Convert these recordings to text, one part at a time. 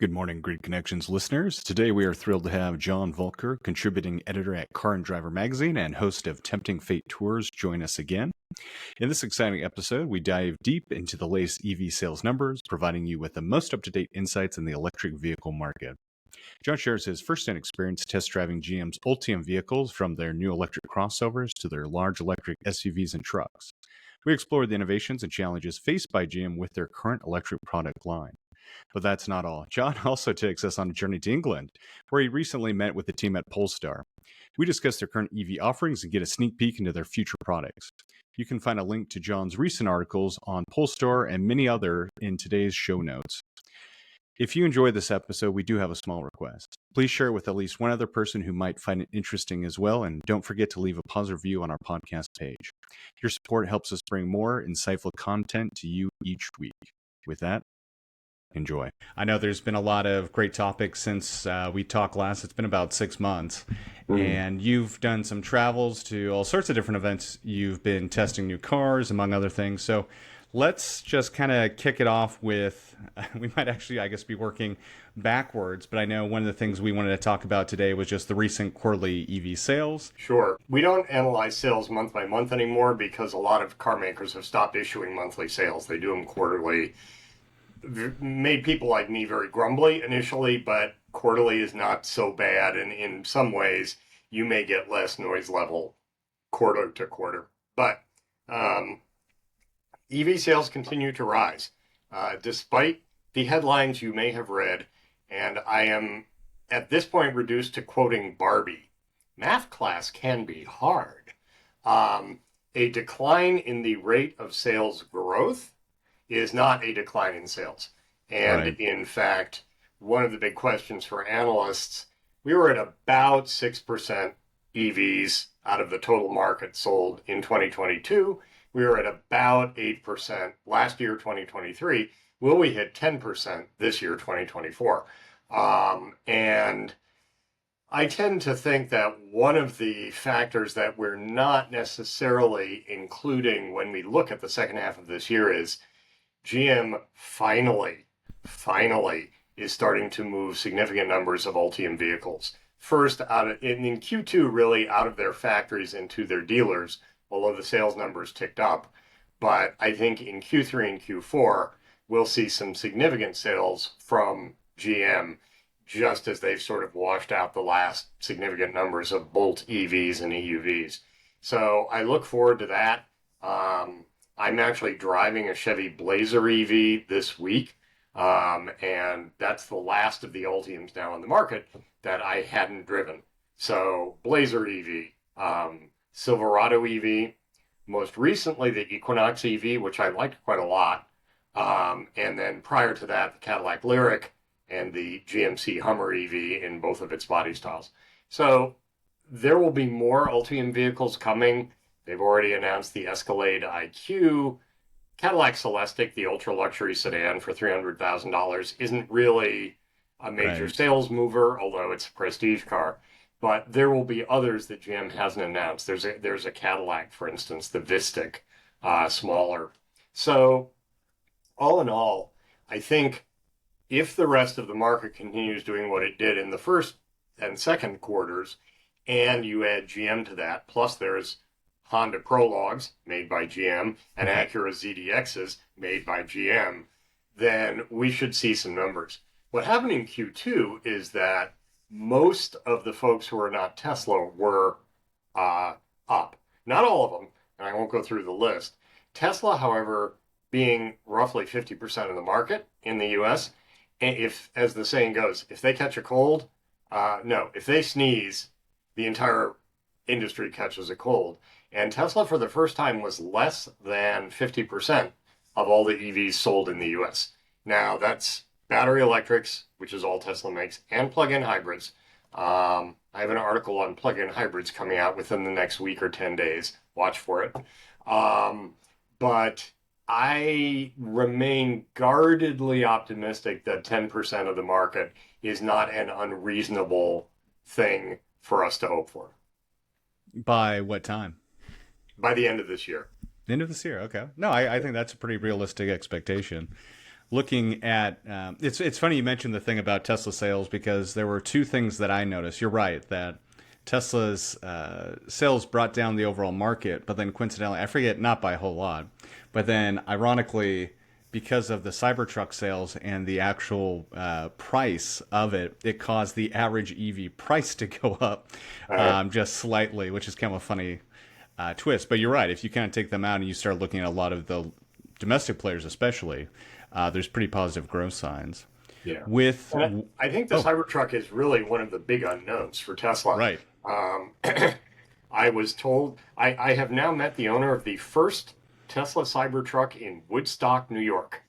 Good morning, Grid Connections listeners. Today we are thrilled to have John Voelcker, contributing editor at Car and Driver magazine and host of Tempting Fate Tours, join us again. In this exciting episode, we dive deep into the latest EV sales numbers, providing you with the most up-to-date insights in the electric vehicle market. John shares his first-hand experience test driving GM's Ultium vehicles, from their new electric crossovers to their large electric SUVs and trucks. We explore the innovations and challenges faced by GM with their current electric product line. But that's not all. John also takes us on a journey to England, where he recently met with the team at Polestar. We discuss their current EV offerings and get a sneak peek into their future products. You can find a link to John's recent articles on Polestar and many other in today's show notes. If you enjoyed this episode, we do have a small request. Please share it with at least one other person who might find it interesting as well, and don't forget to leave a positive review on our podcast page. Your support helps us bring more insightful content to you each week. With that, enjoy. I know there's been a lot of great topics since we talked last. It's been about 6 months. And you've done some travels to all sorts of different events. You've been testing new cars, among other things. So let's just kind of kick it off with, we might actually, I guess, be working backwards. But I know one of the things we wanted to talk about today was just the recent quarterly EV sales. Sure. We don't analyze sales month by month anymore because a lot of car makers have stopped issuing monthly sales. They do them quarterly. Made people like me very grumbly initially, but quarterly is not so bad, and in some ways you may get less noise level quarter to quarter. But EV sales continue to rise despite the headlines you may have read, and I am at this point reduced to quoting Barbie. Math class can be hard. A decline in the rate of sales growth is not a decline in sales. And Right. In fact, one of the big questions for analysts, we were at about 6% EVs out of the total market sold in 2022. We were at about 8% last year, 2023. Will we hit 10% this year, 2024? And I tend to think that one of the factors that we're not necessarily including when we look at the second half of this year is GM finally is starting to move significant numbers of Ultium vehicles. First, in Q2, really out of their factories into their dealers, although the sales numbers ticked up. But I think in Q3 and Q4, we'll see some significant sales from GM, just as they've sort of washed out the last significant numbers of Bolt EVs and EUVs. So I look forward to that. I'm actually driving a Chevy Blazer EV this week, and that's the last of the Ultiums now on the market that I hadn't driven. So Blazer EV, Silverado EV, most recently the Equinox EV, which I liked quite a lot, and then prior to that, the Cadillac Lyriq and the GMC Hummer EV in both of its body styles. So there will be more Ultium vehicles coming. They've already announced the Escalade IQ. Cadillac Celestiq, the ultra-luxury sedan for $300,000, isn't really a major sales mover, although it's a prestige car. But there will be others that GM hasn't announced. There's a Cadillac, for instance, the Vistiq, smaller. So all in all, I think if the rest of the market continues doing what it did in the first and second quarters, and you add GM to that, plus there's Honda Prologues made by GM and Acura ZDXs made by GM, then we should see some numbers. What happened in Q2 is that most of the folks who are not Tesla were up. Not all of them, and I won't go through the list. Tesla, however, being roughly 50% of the market in the US, if, as the saying goes, if they catch a cold, if they sneeze, the entire industry catches a cold. And Tesla, for the first time, was less than 50% of all the EVs sold in the US. Now, that's battery electrics, which is all Tesla makes, and plug-in hybrids. I have an article on plug-in hybrids coming out within the next week or 10 days. Watch for it. But I remain guardedly optimistic that 10% of the market is not an unreasonable thing for us to hope for. By what time? By the end of this year. End of this year, okay. No, I think that's a pretty realistic expectation. looking at it's funny you mentioned the thing about Tesla sales, because there were two things that I noticed. You're right that Tesla's sales brought down the overall market, but then coincidentally, I forget, not by a whole lot, but then ironically, because of the Cybertruck sales and the actual price of it, it caused the average EV price to go up just slightly, which is kind of a funny twist. But you're right. If you kind of take them out and you start looking at a lot of the domestic players especially, there's pretty positive growth signs. Yeah. With I think the Cybertruck is really one of the big unknowns for Tesla. Right. I was told, I have now met the owner of the first Tesla Cybertruck in Woodstock, New York,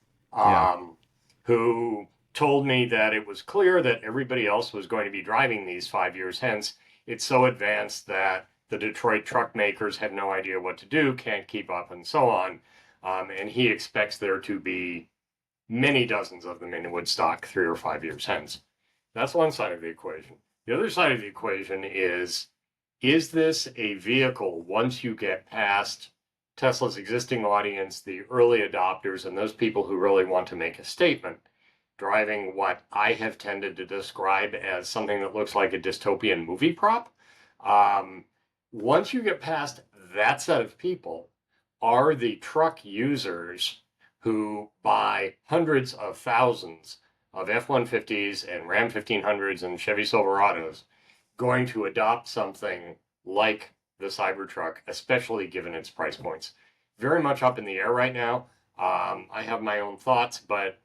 who told me that it was clear that everybody else was going to be driving these 5 years hence. It's so advanced that the Detroit truck makers have no idea what to do, can't keep up, and so on. And he expects there to be many dozens of them in Woodstock 3 or 5 years hence. That's one side of the equation. The other side of the equation is this a vehicle, once you get past Tesla's existing audience, the early adopters, and those people who really want to make a statement, driving what I have tended to describe as something that looks like a dystopian movie prop? Once you get past that set of people, are the truck users who buy hundreds of thousands of F-150s and Ram 1500s and Chevy Silverados going to adopt something like the Cybertruck, especially given its price points? Very much up in the air right now. I have my own thoughts, but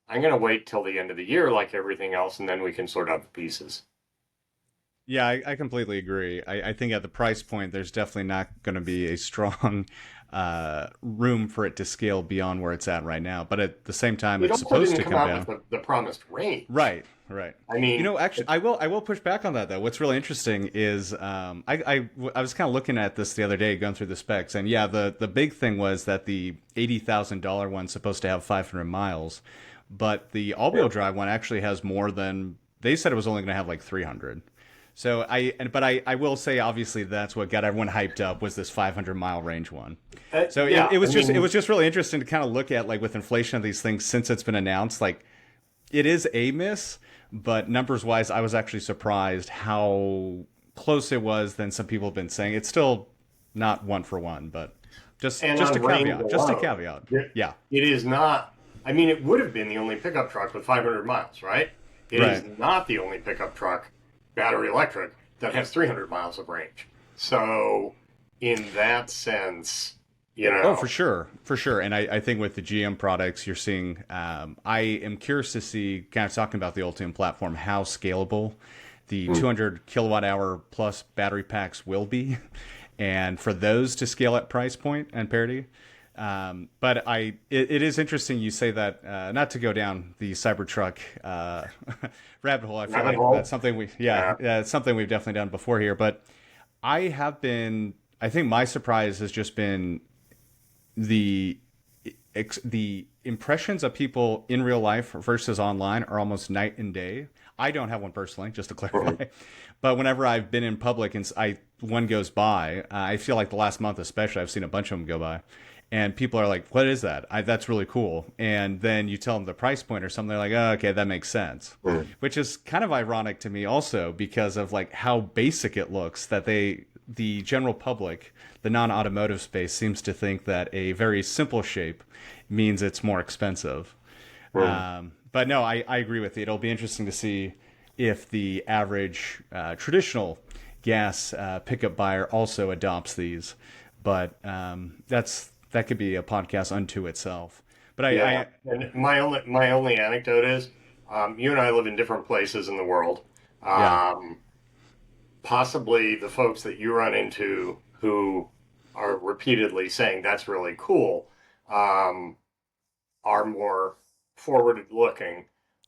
I'm going to wait till the end of the year like everything else, and then we can sort out the pieces. Yeah, I completely agree. I think at the price point, there's definitely not going to be a strong room for it to scale beyond where it's at right now. But at the same time, it's supposed to come down. With the promised range. Right, right. I mean, actually, I will push back on that though. What's really interesting is I was kind of looking at this the other day, going through the specs, and yeah, the big thing was that the $80,000 one's supposed to have 500 miles, but the all-wheel drive one actually has more than they said. It was only going to have like 300. So I will say, obviously, that's what got everyone hyped up, was this 500-mile range one. So it was just really interesting to kind of look at, like, with inflation of these things since it's been announced. Like, it is a miss, but numbers wise, I was actually surprised how close it was than some people have been saying. It's still not one for one, but just a caveat. Yeah, it is not. I mean, it would have been the only pickup truck with 500 miles, right? It is not the only pickup truck, battery electric, that has 300 miles of range. So in that sense, Oh, for sure. And I think with the GM products, you're seeing, I am curious to see, kind of talking about the Ultium platform, how scalable the 200 kilowatt hour plus battery packs will be. And for those to scale at price point and parity. But it is interesting you say that, not to go down the Cybertruck rabbit hole. I feel like that's something it's something we've definitely done before here. But I think my surprise has just been the impressions of people in real life versus online are almost night and day. I don't have one personally, just to clarify. But whenever I've been in public and one goes by, I feel like the last month especially, I've seen a bunch of them go by. And people are like, what is that? That's really cool. And then you tell them the price point or something. They're like, oh, okay, that makes sense. Which is kind of ironic to me also because of like how basic it looks, that the general public, the non-automotive space, seems to think that a very simple shape means it's more expensive. But no, I agree with you. It'll be interesting to see if the average traditional gas pickup buyer also adopts these. But that could be a podcast unto itself. But and my only anecdote is, you and I live in different places in the world. Possibly the folks that you run into who are repeatedly saying that's really cool are more forward looking.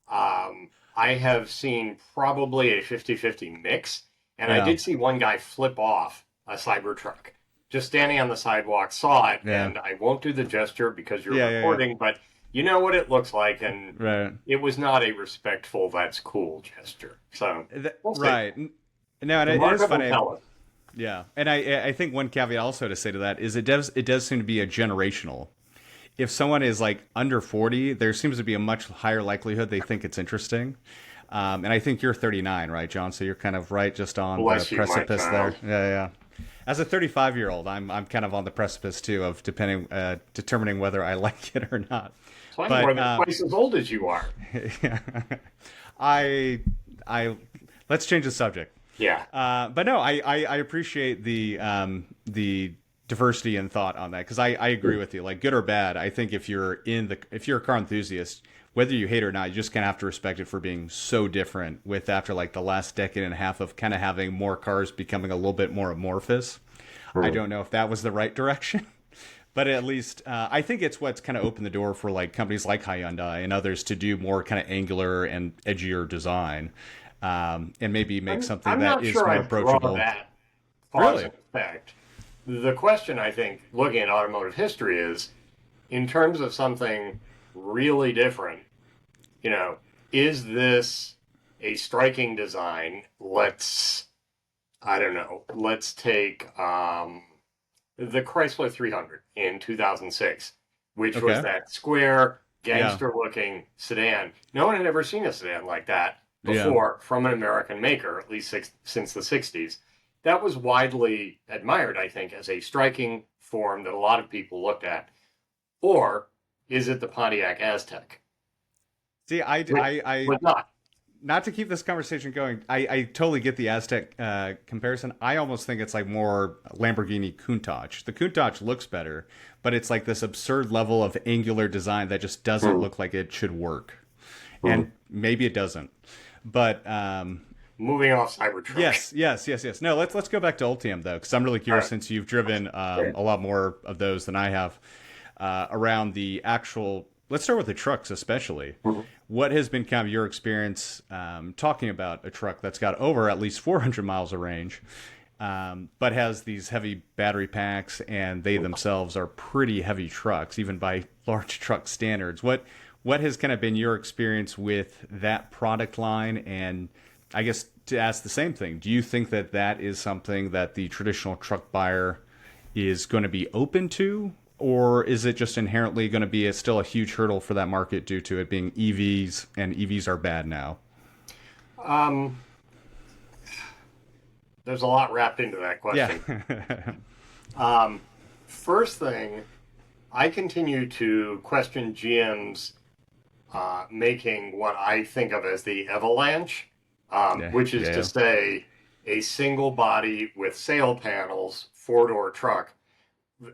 I have seen probably a 50-50 mix, and I did see one guy flip off a Cybertruck. Just standing on the sidewalk, saw it, and I won't do the gesture because you're recording, but you know what it looks like, and it was not a respectful, that's cool gesture. So, we'll see. No, and it is funny. Yeah, and I think one caveat also to say to that is it does seem to be a generational if someone is like under 40, there seems to be a much higher likelihood they think it's interesting. And I think you're 39, right, John? So you're kind of right just on the Bless you, my precipice there. child. Yeah, yeah. As a 35-year-old, I'm kind of on the precipice too of determining whether I like it or not. So I'm more But than twice as old as you are. yeah, I I let's change the subject. Yeah. But no, I appreciate the diversity in thought on that because I agree with you. Like good or bad, I think if you're a car enthusiast, whether you hate it or not, you just kind of have to respect it for being so different. With after like the last decade and a half of kind of having more cars becoming a little bit more amorphous. I don't know if that was the right direction. But at least I think it's what's kind of opened the door for like companies like Hyundai and others to do more kind of angular and edgier design, and maybe make something I'm that not is sure more I draw approachable. that cause Really? and effect. The question, I think, looking at automotive history is, in terms of something really different, you know, is this a striking design? I don't know, let's take the Chrysler 300 in 2006, which was Okay. that square, Yeah. gangster-looking sedan. No one had ever seen a sedan like that Yeah. before from an American maker, at least since the 60s. That was widely admired, I think, as a striking form that a lot of people looked at. Or is it the Pontiac Aztec? See, Which was not. not to keep this conversation going, I totally get the Aztec comparison. I almost think it's like more Lamborghini Countach. The Countach looks better, but it's like this absurd level of angular design that just doesn't Mm, look like it should work. mm. And maybe it doesn't. But Moving off Cybertruck. yes. No, let's go back to Ultium though, because I'm really All curious right. since you've driven Great. a lot more of those than I have around the actual. Let's start with the trucks, especially. Mhm. What has been kind of your experience talking about a truck that's got over at least 400 miles of range, but has these heavy battery packs, and they themselves are pretty heavy trucks, even by large truck standards. What has kind of been your experience with that product line? And I guess to ask the same thing, do you think that that is something that the traditional truck buyer is going to be open to? Or is it just inherently going to be still a huge hurdle for that market due to it being EVs and EVs are bad now? Um, there's a lot wrapped into that Yeah. question. Um, First thing, I continue to question GM's making what I think of as the avalanche, Yeah. which is to Yeah. say a single body with sail panels, four-door truck,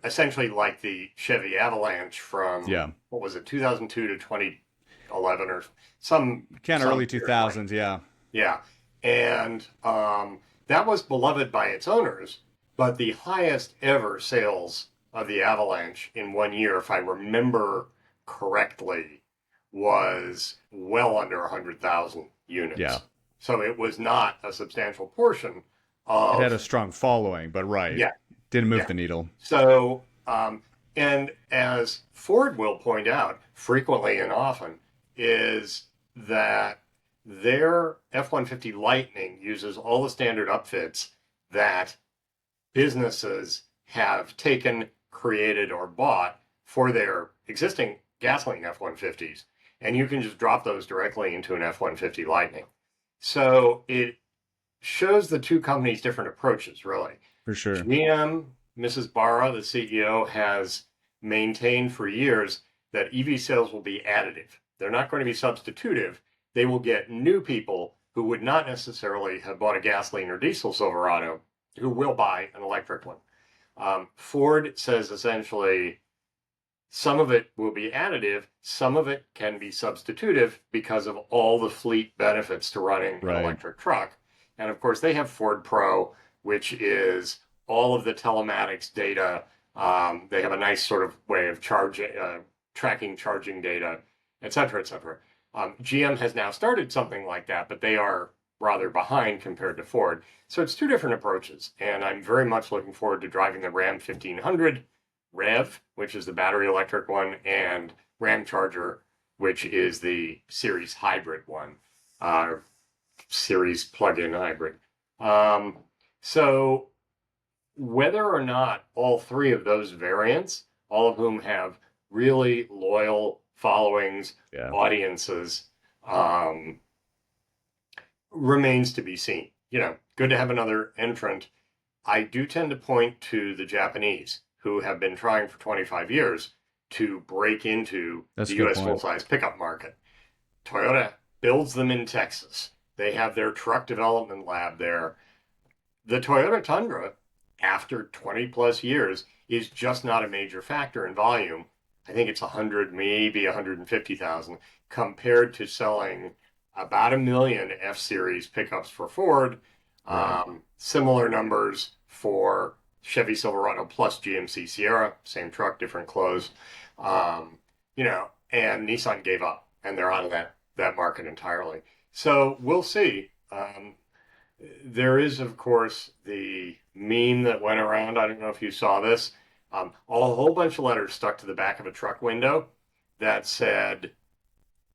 essentially like the Chevy Avalanche from, Yeah. what was it, 2002 to 2011 or some Kind of some early period like. 2000s. Yeah. Yeah. And that was beloved by its owners, but the highest ever sales of the Avalanche in 1 year, if I remember correctly, was well under 100,000 Yeah. units. So it was not a substantial portion It had a of, strong following, but right. yeah, Didn't move yeah. the needle. So, and as Ford will point out frequently and often, is that their F-150 Lightning uses all the standard upfits that businesses have taken, created, or bought for their existing gasoline F-150s. And you can just drop those directly into an F-150 Lightning. So it shows the two companies' different approaches, really. For sure. GM, Mrs. Barra, the CEO, has maintained for years that EV sales will be additive. They're not going to be substitutive. They will get new people who would not necessarily have bought a gasoline or diesel Silverado who will buy an electric one. Ford says essentially some of it will be additive, some of it can be substitutive because of all the fleet benefits to running an Right. electric truck. And of course, they have Ford Pro, which is all of the telematics data. They have a nice sort of way of tracking charging data, et cetera, et cetera. GM has now started something like that, but they are rather behind compared to Ford. So it's two different approaches. And I'm very much looking forward to driving the Ram 1500 Rev, which is the battery electric one, and Ram Charger, which is the series hybrid one, series plug-in hybrid. So whether or not all three of those variants, all of whom have really loyal followings, Yeah. audiences, um, remains to be seen. Good to have another entrant. I do tend to point to the Japanese, who have been trying for 25 years to break into That's the a good U.S. point. full-size pickup market. Toyota builds them in Texas. They have their truck development lab there. The Toyota Tundra, after 20 plus years, is just not a major factor in volume. I think it's 100, maybe 150,000, compared to selling about 1 million F-Series pickups for Ford. Right. Similar numbers for Chevy Silverado plus GMC Sierra, same truck, different clothes. And Nissan gave up, and they're out of that market entirely. So we'll see. There is, of course, the meme that went around. I don't know if you saw this. A whole bunch of letters stuck to the back of a truck window that said,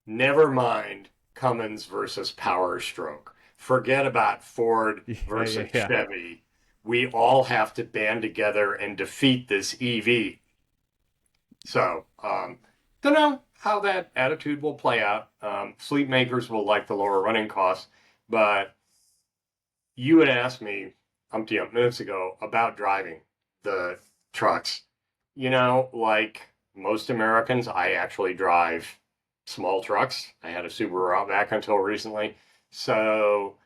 never mind Cummins versus Power Stroke. Forget about Ford versus Yeah. Chevy. We all have to band together and defeat this EV. So, don't know how that attitude will play out. Fleet makers will like the lower running costs, but you had asked me umpty minutes ago about driving the trucks. Like most Americans, I actually drive small trucks. I had a Subaru Outback until recently. So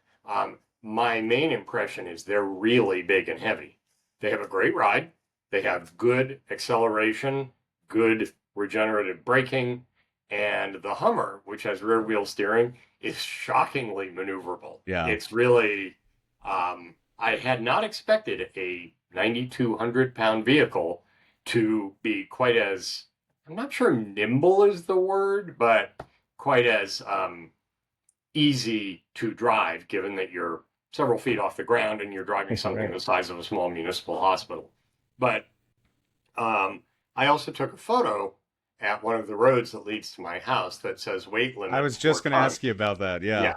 my main impression is they're really big and heavy. They have a great ride. They have good acceleration, good regenerative braking, and the Hummer, which has rear wheel steering, is shockingly maneuverable. Yeah. It's really, I had not expected a 9,200-pound vehicle to be quite as, I'm not sure nimble is the word, but quite as easy to drive, given that you're several feet off the ground and you're driving something Right. the size of a small municipal hospital. But I also took a photo at one of the roads that leads to my house that says weight limit. I was just going to ask you about that. Yeah.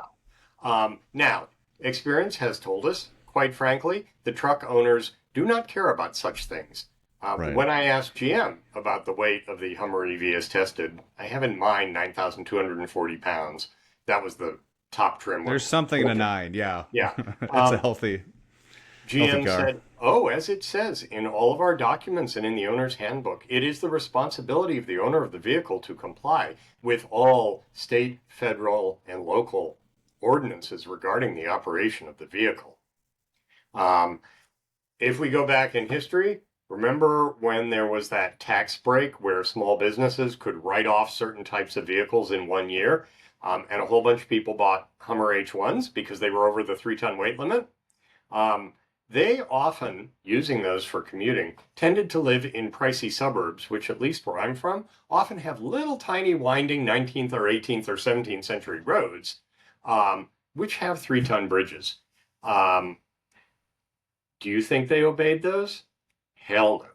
Now, experience has told us, quite frankly, the truck owners do not care about such things. Right. When I asked GM about the weight of the Hummer EV as tested, I have in mind 9,240 pounds. That was the top trim. There's something in a 9. Yeah. Yeah. It's a healthy GM car. said, as it says in all of our documents and in the owner's handbook, it is the responsibility of the owner of the vehicle to comply with all state, federal, and local ordinances regarding the operation of the vehicle. If we go back in history, remember when there was that tax break where small businesses could write off certain types of vehicles in 1 year, and a whole bunch of people bought Hummer H1s because they were over the 3-ton weight limit? They often, using those for commuting, tended to live in pricey suburbs, which at least where I'm from, often have little tiny winding 19th or 18th or 17th century roads, which have 3-ton bridges. Do you think they obeyed those? Hell no.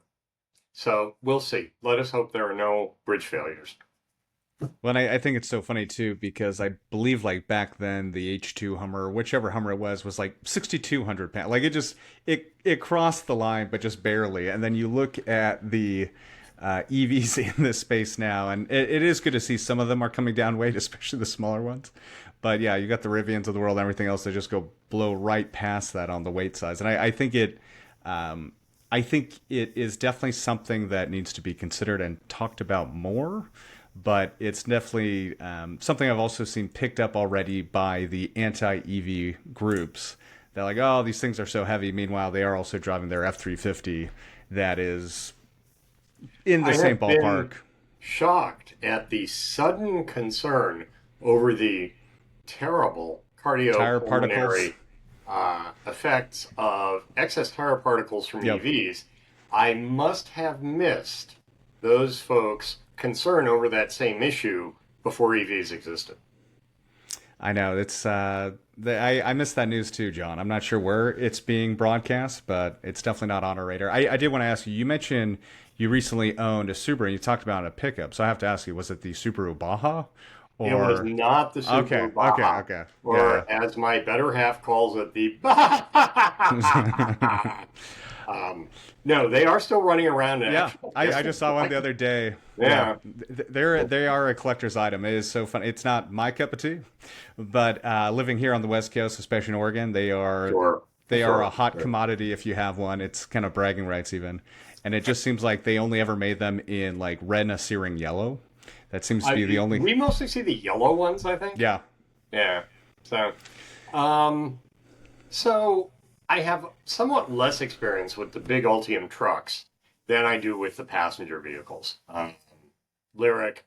So we'll see. Let us hope there are no bridge failures. Well, I think it's so funny too, because I believe like back then the H2 Hummer, whichever Hummer it was like 6,200 pounds. Like it crossed the line, but just barely. And then you look at the EVs in this space now, and it is good to see some of them are coming down weight, especially the smaller ones. But yeah, you got the Rivians of the world and everything else that just go blow right past that on the weight size. And I think it is definitely something that needs to be considered and talked about more. But it's definitely something I've also seen picked up already by the anti-EV groups. They're like, oh, these things are so heavy. Meanwhile, they are also driving their F-350 that is in the same ballpark. Shocked at the sudden concern over the terrible cardiopulmonary effects of excess tire particles from EVs. I must have missed those folks' concern over that same issue before EVs existed. I know it's I missed that news too, John. I'm not sure where it's being broadcast, but it's definitely not on our radar. I did want to ask you. You mentioned you recently owned a Subaru. And you talked about a pickup, so I have to ask you: was it the Subaru Baja? Or... It was not the Subaru Baja. Okay. Or as my better half calls it, the Baja. No, they are still running around. Yeah, I just saw one the other day. Yeah, Yeah. they are a collector's item. It is so fun. It's not my cup of tea, but living here on the West Coast, especially in Oregon, Sure. they are a Sure. hot Sure. commodity if you have one. It's kind of bragging rights even, and it just seems like they only ever made them in like red and a searing yellow. That seems to be the only. We mostly see the yellow ones, I think. Yeah, Yeah. So, um, so I have somewhat less experience with the big Ultium trucks than I do with the passenger vehicles. Lyric.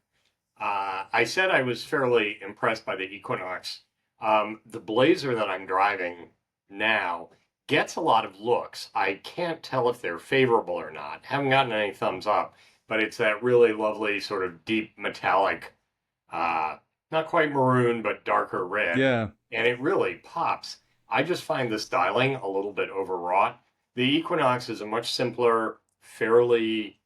I said I was fairly impressed by the Equinox. The Blazer that I'm driving now gets a lot of looks. I can't tell if they're favorable or not. Haven't gotten any thumbs up, but it's that really lovely sort of deep metallic, not quite maroon, but darker red. yeah. And it really pops. I just find the styling a little bit overwrought. The Equinox is a much simpler, fairly,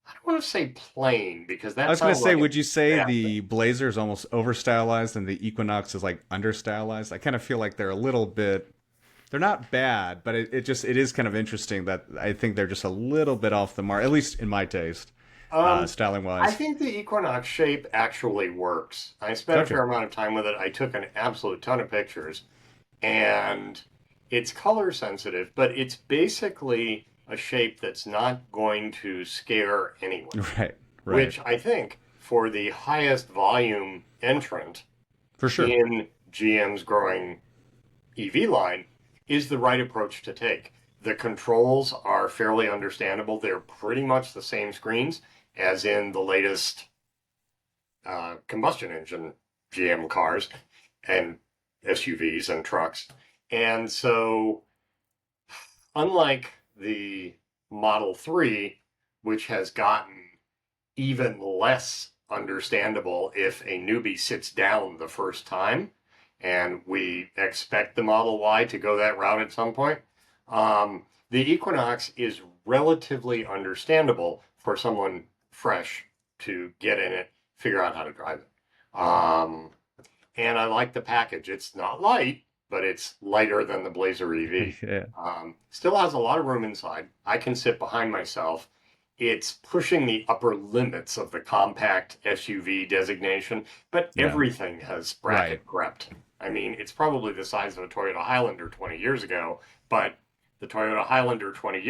I don't want to say plain because I that was gonna sounds say, like would you say bad the thing. Blazer is almost over stylized and the Equinox is like under stylized? I kind of feel like they're a little bit. They're not bad, but it is kind of interesting that I think they're just a little bit off the mark, at least in my taste, Um, styling I wise. think the Equinox shape actually works. I spent a Gotcha. fair amount of time with it. I took an absolute ton of pictures, and it's color sensitive, but it's basically a shape that's not going to scare anyone, Right, right, which I think for the highest volume entrant for sure. in GM's growing EV line is the right approach to take. The controls are fairly understandable. They're pretty much the same screens as in the latest combustion engine GM cars and SUVs and trucks. And so, unlike the Model 3, which has gotten even less understandable if a newbie sits down the first time, and we expect the Model Y to go that route at some point. The Equinox is relatively understandable for someone fresh to get in it, figure out how to drive it. And I like the package. It's not light, but it's lighter than the Blazer EV. Yeah, Still has a lot of room inside. I can sit behind myself. It's pushing the upper limits of the compact SUV designation, but yeah, everything has right. bracket crept. I mean, it's probably the size of a Toyota Highlander 20 years ago, but the Toyota Highlander 20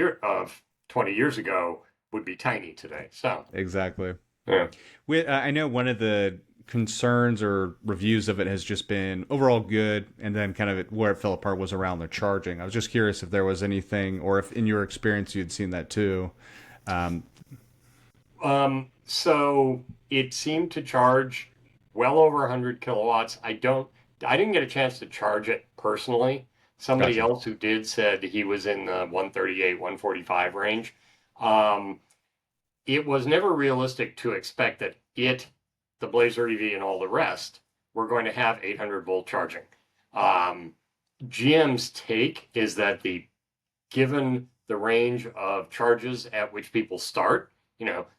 years ago would be tiny today. So, Exactly. yeah. I know one of the concerns or reviews of it has just been overall good, and then kind of where it fell apart was around the charging. I was just curious if there was anything, or if in your experience you'd seen that too. Um, So it seemed to charge well over 100 kilowatts. I didn't get a chance to charge it personally. Somebody Gotcha. else who did said he was in the 138, 145 range. Um, it was never realistic to expect that the Blazer EV and all the rest were going to have 800-volt charging. Um, GM's take is that given the range of charges at which people start,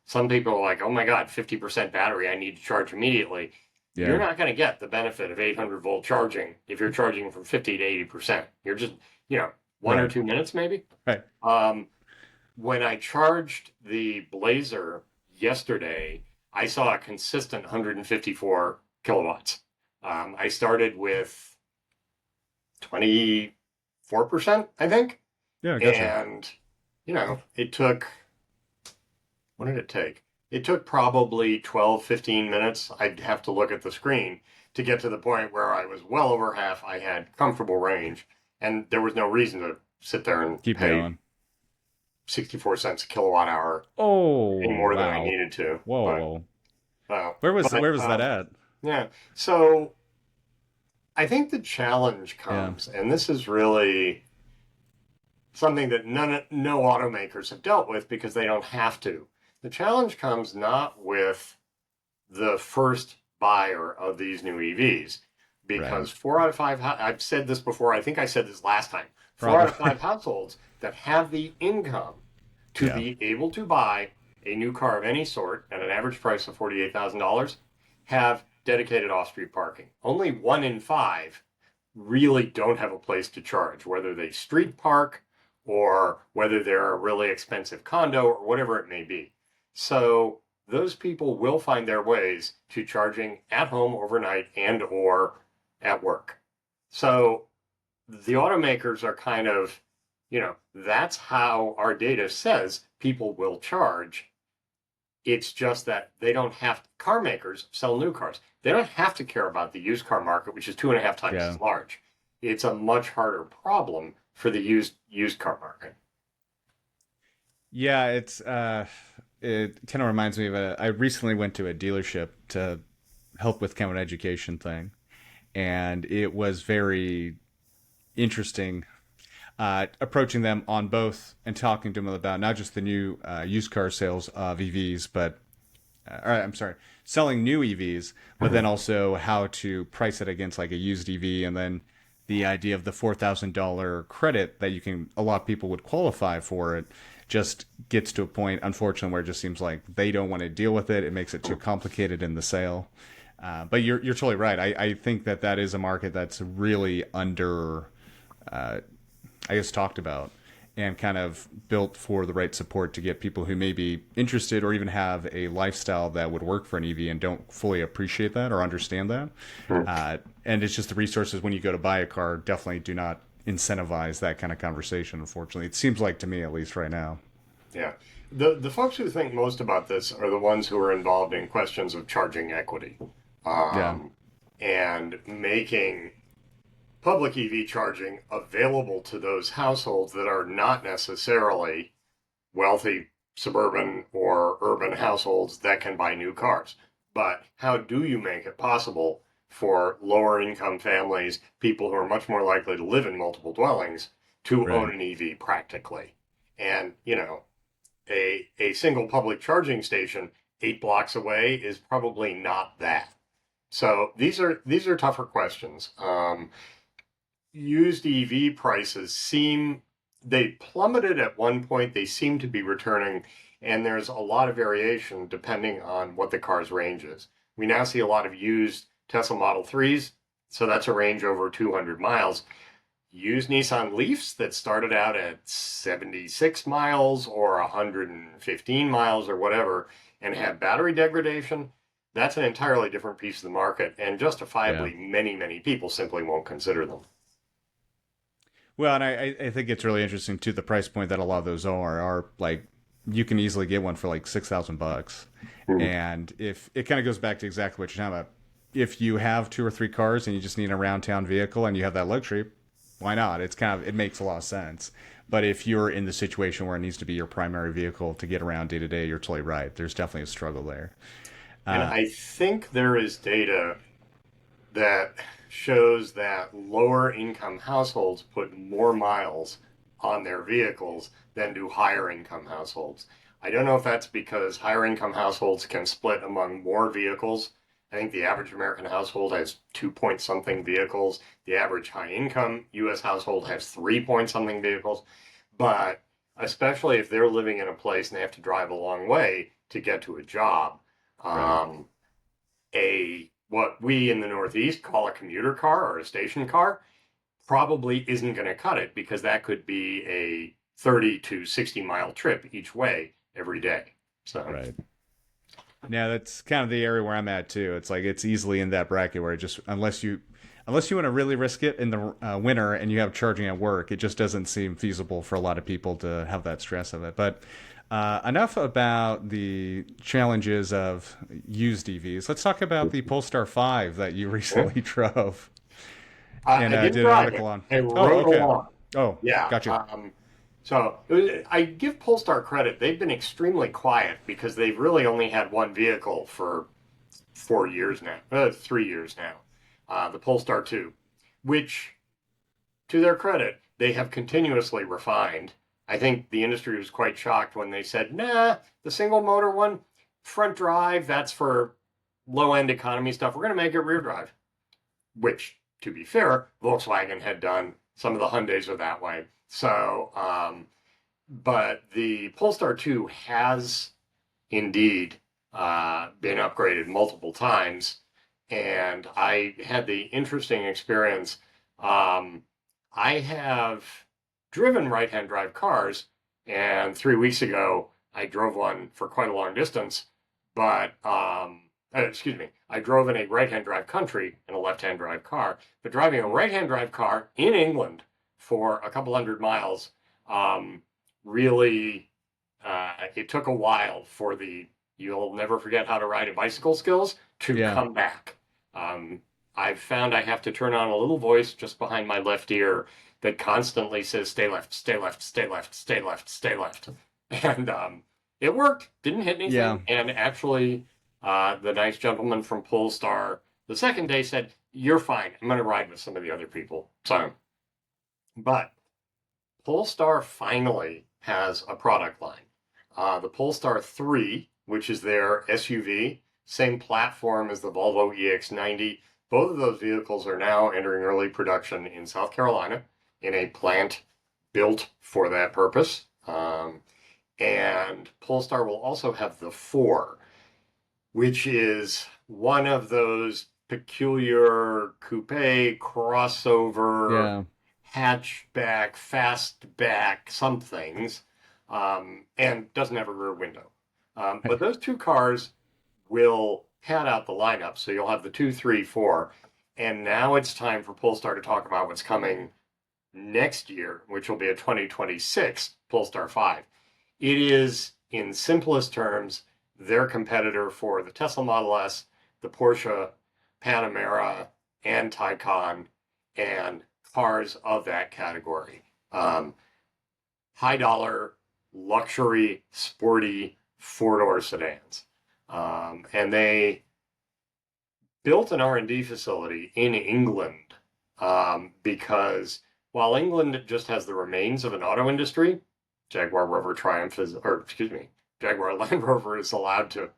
some people are like, oh my God, 50% battery, I need to charge immediately. You're Yeah. not going to get the benefit of 800-volt charging if you're charging from 50 to 80%. You're just, 1 or Right. 2 minutes maybe. Right. When I charged the Blazer yesterday, I saw a consistent 154 kilowatts. I started with 24%, I think. Yeah. Gotcha. And, it took, what did it take? It took probably 12, 15 minutes. I'd have to look at the screen to get to the point where I was well over half. I had comfortable range, and there was no reason to sit there and Keep pay going. 64 cents a kilowatt hour any Oh more than I wow. needed to. But, Whoa. uh, Where but was that at? yeah. So I think the challenge Yeah. comes, and this is really something that no automakers have dealt with because they don't have to. The challenge comes not with the first buyer of these new EVs, Right. because 4 out of 5, I've said this before, I think I said this last time, 4 out of Probably. 5 households that have the income to Yeah. be able to buy a new car of any sort at an average price of $48,000 have dedicated off-street parking. Only 1 in 5 really don't have a place to charge, whether they street park or whether they're a really expensive condo or whatever it may be. So those people will find their ways to charging at home overnight and or at work. So the automakers are kind of, that's how our data says people will charge. It's just that they don't have car makers sell new cars. They don't have to care about the used car market, which is 2.5 times as large. It's a much harder problem for the used car market. Yeah, it kind of reminds me of I recently went to a dealership to help with kind of an education thing, and it was very interesting approaching them on both and talking to them about not just the new used car sales of EVs, but I'm sorry, selling new EVs, but then also how to price it against like a used EV, and then the idea of the $4,000 credit that a lot of people would qualify for it just gets to a point, unfortunately, where it just seems like they don't want to deal with it. It makes it too complicated in the sale. But you're totally right. I think that is a market that's really under, I guess, talked about and kind of built for the right support to get people who may be interested or even have a lifestyle that would work for an EV and don't fully appreciate that or understand that. And it's just the resources when you go to buy a car definitely do not incentivize that kind of conversation, unfortunately. It seems like to me, at least right now. Yeah. The folks who think most about this are the ones who are involved in questions of charging equity, Yeah. and making public EV charging available to those households that are not necessarily wealthy suburban or urban households that can buy new cars. But how do you make it possible for lower income families, people who are much more likely to live in multiple dwellings, to Right. own an EV practically? And, a single public charging station 8 blocks away is probably not that. So these are tougher questions. Used EV prices they plummeted at one point. They seem to be returning, and there's a lot of variation depending on what the car's range is. We now see a lot of used Tesla Model 3s, so that's a range over 200 miles. Used Nissan Leafs that started out at 76 miles or 115 miles or whatever and have battery degradation, that's an entirely different piece of the market, and justifiably, many, many people simply won't consider them. Well, and I think it's really interesting too. The price point that a lot of those are like you can easily get one for like $6,000, and if it kind of goes back to exactly what you're talking about, if you have 2 or 3 cars and you just need a round town vehicle and you have that luxury, why not? It makes a lot of sense. But if you're in the situation where it needs to be your primary vehicle to get around day to day, you're totally right. There's definitely a struggle there. And I think there is data that shows that lower income households put more miles on their vehicles than do higher income households. I don't know if that's because higher income households can split among more vehicles. I think the average American household has 2 point something vehicles. The average high income US household has 3 point something vehicles. But especially if they're living in a place and they have to drive a long way to get to a job, Right. what we in the Northeast call a commuter car or a station car probably isn't going to cut it, because that could be a 30 to 60 mile trip each way every day. So, Right. Yeah, that's kind of the area where I'm at too. It's like it's easily in that bracket where it just unless you want to really risk it in the winter and you have charging at work, it just doesn't seem feasible for a lot of people to have that stress of it. But enough about the challenges of used EVs. Let's talk about the Polestar 5 that you yeah. recently drove and I didn't did an drive article it. on. I Oh, rode okay. along. Oh, Yeah. gotcha. So I give Polestar credit. They've been extremely quiet because they've really only had one vehicle for 4 years now, 3 years now, the Polestar 2, which, to their credit, they have continuously refined. I think the industry was quite shocked when they said, nah, the single motor one, front drive, that's for low end economy stuff. We're going to make it rear drive, which, to be fair, Volkswagen had done. Some of the Hyundais are that way. So, but the Polestar 2 has indeed been upgraded multiple times. And I had the interesting experience. I have driven right-hand drive cars, and 3 weeks ago I drove one for quite a long distance, but excuse me, I drove in a right-hand drive country in a left-hand drive car, but driving a right-hand drive car in England for a couple hundred miles, really, it took a while for the you'll never forget how to ride a bicycle skills to come back. I've found I have to turn on a little voice just behind my left ear that constantly says, stay left, stay left, stay left, stay left, stay left. And it worked, didn't hit anything. Yeah. And actually, the nice gentleman from Polestar the second day said, you're fine. I'm going to ride with some of the other people. So, but Polestar finally has a product line. The Polestar 3, which is their SUV, same platform as the Volvo EX90. Both of those vehicles are now entering early production in South Carolina in a plant built for that purpose. And Polestar will also have the 4, which is one of those peculiar coupe, crossover, hatchback, fastback somethings, and doesn't have a rear window. But those two cars will pad out the lineup, so you'll have the 2, 3, 4. And now it's time for Polestar to talk about what's coming next year, which will be a 2026 Polestar 5. It is, in simplest terms, their competitor for the Tesla Model S, the Porsche Panamera, and Taycan, and cars of that category. High dollar, luxury, sporty, four-door sedans. And they built an R&D facility in England because while England just has the remains of an auto industry, Jaguar Land Rover is allowed to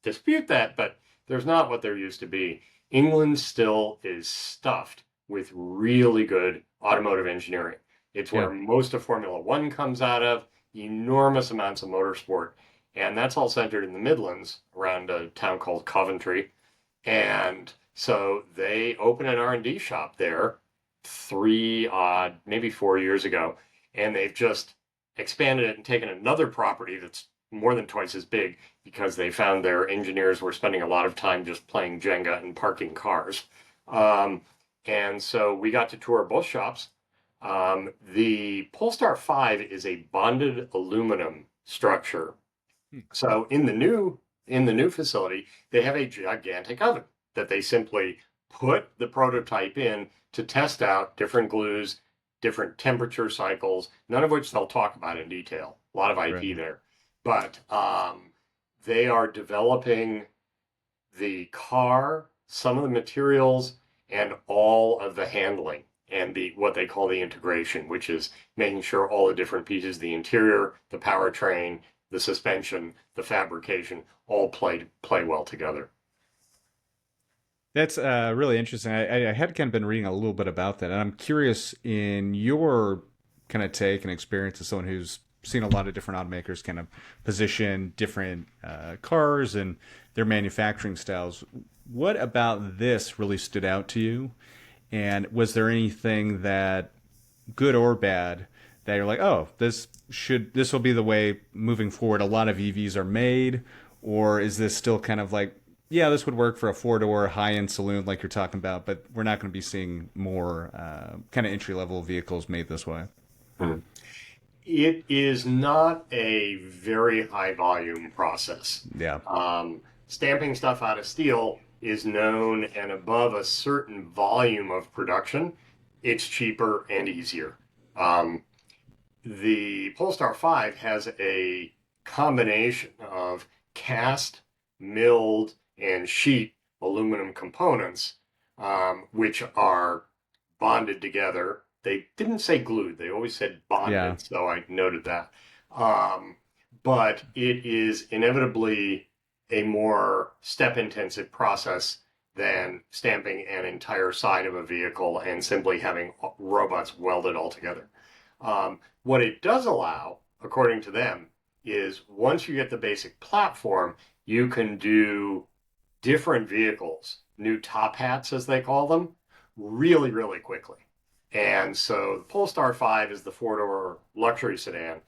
dispute that, but there's not what there used to be. England still is stuffed with really good automotive engineering. It's where most of Formula One comes out of, enormous amounts of motorsport. And that's all centered in the Midlands around a town called Coventry. And so they opened an R&D shop there 3 maybe 4 years ago. And they've just expanded it and taken another property that's more than twice as big because they found their engineers were spending a lot of time just playing Jenga and parking cars. And so we got to tour both shops. The Polestar 5 is a bonded aluminum structure. So in the new facility, they have a gigantic oven that they simply put the prototype in to test out different glues, different temperature cycles, none of which they'll talk about in detail. A lot of IP there. But they are developing the car, some of the materials, and all of the handling and what they call the integration, which is making sure all the different pieces, the interior, the powertrain, the suspension, the fabrication, all play well together. That's really interesting. I had kind of been reading a little bit about that, and I'm curious in your kind of take and experience as someone who's seen a lot of different automakers kind of position different cars and their manufacturing styles. What about this really stood out to you? And was there anything that, good or bad, that you're like, oh, this will be the way moving forward a lot of EVs are made? Or is this still kind of like, yeah, this would work for a four-door high-end saloon like you're talking about, but we're not going to be seeing more kind of entry-level vehicles made this way? It is not a very high-volume process. Yeah. Stamping stuff out of steel is known, and above a certain volume of production, it's cheaper and easier. The Polestar 5 has a combination of cast, milled, and sheet aluminum components, which are bonded together. They didn't say glued, they always said bonded, so I noted that. But it is inevitably a more step-intensive process than stamping an entire side of a vehicle and simply having robots welded all together. What it does allow, according to them, is once you get the basic platform, you can do different vehicles, new top hats as they call them, really, really quickly. And so the Polestar 5 is the four-door luxury sedan.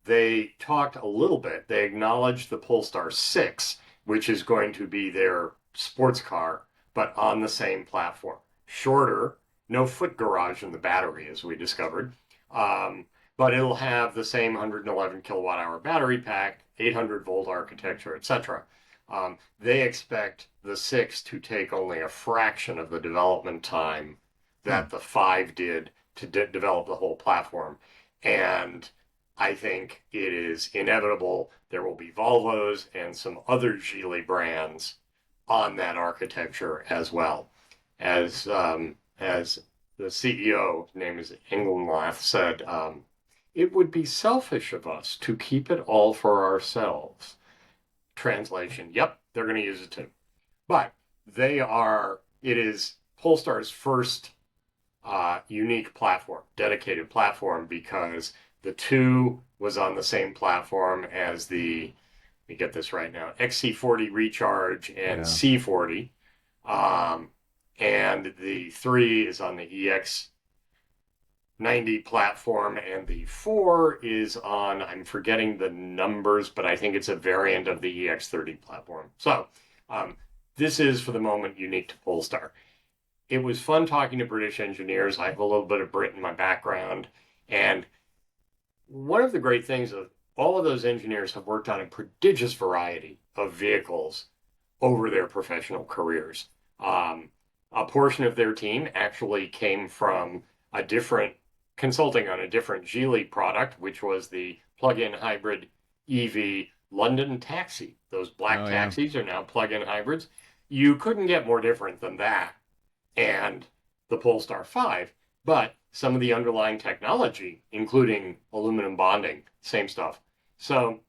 They talked a little bit. They acknowledged the Polestar 6, which is going to be their sports car, but on the same platform. Shorter, no foot garage in the battery, as we discovered. But it'll have the same 111 kilowatt hour battery pack, 800 volt architecture, etc. They expect the 6 to take only a fraction of the development time that the 5 did to develop the whole platform. And I think it is inevitable there will be Volvos and some other Geely brands on that architecture as well. As the CEO, his name is Engelnlath, said, it would be selfish of us to keep it all for ourselves. Translation, yep, they're going to use it too. But it is Polestar's first unique platform, dedicated platform, because the 2 was on the same platform as the, let me get this right now, XC40 Recharge and C40. And the 3 is on the EX90 platform, and the 4 is on, I'm forgetting the numbers, but I think it's a variant of the EX30 platform. So this is, for the moment, unique to Polestar. It was fun talking to British engineers. I have a little bit of Brit in my background. And one of the great things of all of those engineers have worked on a prodigious variety of vehicles over their professional careers. A portion of their team actually came from a different consulting on a different Geely product, which was the plug-in hybrid EV London Taxi. Those black taxis are now plug-in hybrids. You couldn't get more different than that and the Polestar 5, but some of the underlying technology, including aluminum bonding, same stuff. So,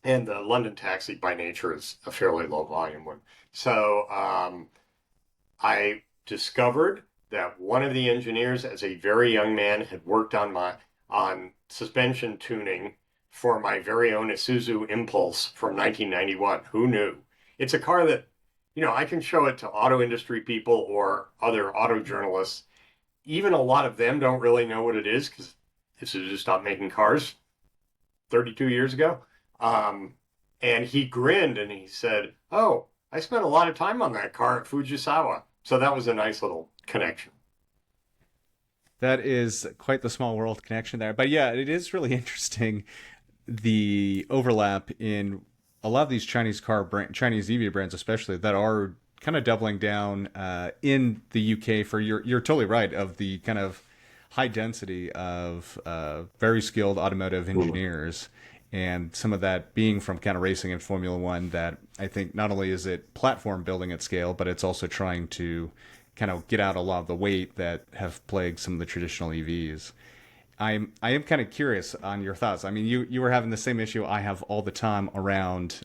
and the London Taxi by nature is a fairly low volume one. So I discovered that one of the engineers, as a very young man, had worked on suspension tuning for my very own Isuzu Impulse from 1991. Who knew? It's a car that, I can show it to auto industry people or other auto journalists. Even a lot of them don't really know what it is because Isuzu stopped making cars 32 years ago. And he grinned and he said, "Oh, I spent a lot of time on that car at Fujisawa." So that was a nice little connection. That is quite the small world connection there. But yeah, it is really interesting, the overlap in a lot of these Chinese EV brands, especially, that are kind of doubling down in the UK for you're totally right, of the kind of high density of very skilled automotive engineers. And some of that being from kind of racing and Formula One, that I think not only is it platform building at scale, but it's also trying to kind of get out a lot of the weight that have plagued some of the traditional EVs. I am kind of curious on your thoughts. I mean, you were having the same issue I have all the time around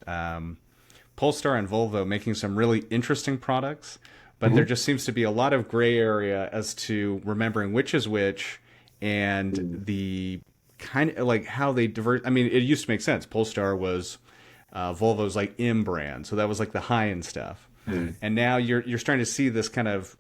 Polestar and Volvo making some really interesting products, but there just seems to be a lot of gray area as to remembering which is which, and the kind of like how they divert. I mean, it used to make sense. Polestar was Volvo's like M brand, so that was like the high end stuff. And now you're starting to see this kind of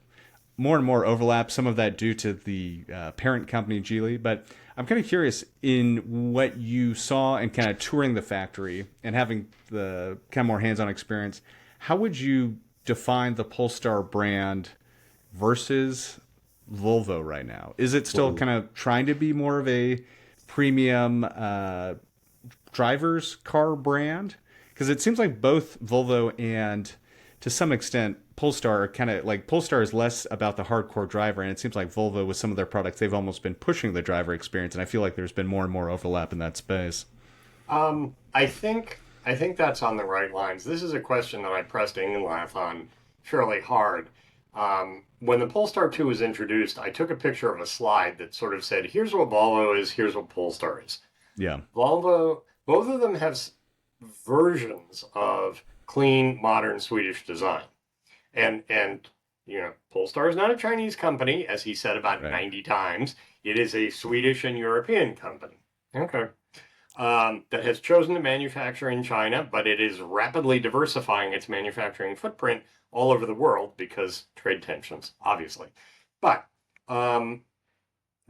more and more overlap. Some of that due to the parent company Geely, but I'm kind of curious in what you saw and kind of touring the factory and having the kind of more hands-on experience. How would you define the Polestar brand versus Volvo right now? Is it still kind of trying to be more of a premium driver's car brand? Because it seems like both Volvo and, to some extent, Polestar are kind of like, Polestar is less about the hardcore driver, and it seems like Volvo, with some of their products, they've almost been pushing the driver experience, and I feel like there's been more and more overlap in that space. I think that's on the right lines. This is a question that I pressed Engelnlath on fairly hard. When the Polestar 2 was introduced, I took a picture of a slide that sort of said, here's what Volvo is, here's what Polestar is. Yeah. Volvo, both of them have versions of clean, modern Swedish design. And Polestar is not a Chinese company, as he said about 90 times. It is a Swedish and European company. Okay. That has chosen to manufacture in China, but it is rapidly diversifying its manufacturing footprint all over the world because trade tensions, obviously. But